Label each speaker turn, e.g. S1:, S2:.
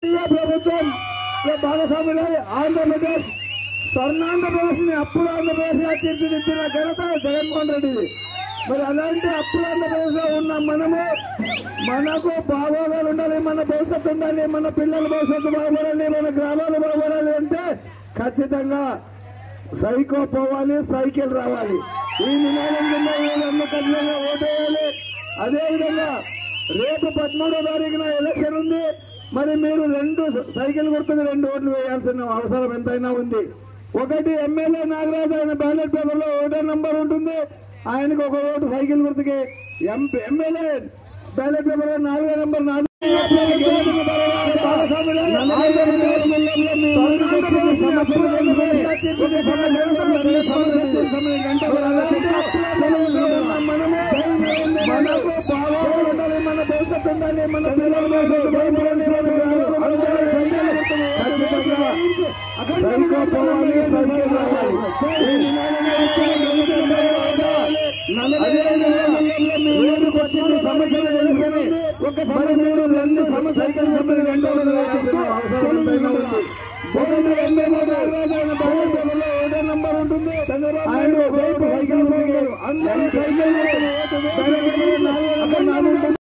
S1: ప్రభుత్వం భాగస్వాములై ఆంధ్రప్రదేశ్ స్వర్ణాంధ్రప్రదేశ్ ని అప్పుల ఆంధ్రప్రదేశ్ గా తీర్చిదిద్దిన ఘనత జగన్మోహన్ రెడ్డి. మరి అలాంటి అప్పుల ఆంధ్రప్రదేశ్ లో ఉన్న మనకు బాగోగాలు ఉండాలి, మన భవిష్యత్తు ఉండాలి, మన పిల్లల భవిష్యత్తు బాగుపడాలి, మన గ్రామాలు బాగుపడాలి అంటే ఖచ్చితంగా సైకో పోవాలి, సైకిల్ రావాలి. ఈ నినాదం కింద వీళ్ళందరూ ఖచ్చితంగా ఓటేయాలి. అదేవిధంగా రేపు 13వ తారీఖున ఎలక్షన్ ఉంది. మరి మీరు 2 సైకిల్ గుర్తుకు 2 ఓట్లు వేయాల్సిన అవసరం ఎంతైనా ఉంది. ఒకటి ఎమ్మెల్యే నాగరాజు, ఆయన బ్యాలెట్ పేపర్ లో 1 నంబర్ ఉంటుంది, ఆయనకు 1 ఓటు సైకిల్ గుర్తుకి. ఎమ్మెల్యే బ్యాలెట్ పేపర్ లో 4 నంబర్ మనకు బాగోగులు ఉండాలి, మన భవిష్యత్తు ఉండాలి, మన పిల్లల భవిష్యత్తు బాగుపడాలి, మన వచ్చింది సమస్యలు తెలుసుకొని ఒకసారి మీరు 2 సమస్యలు నంబర్ ఉంటుంది, ఆయన సైకిల్ అందరూ సైకిల్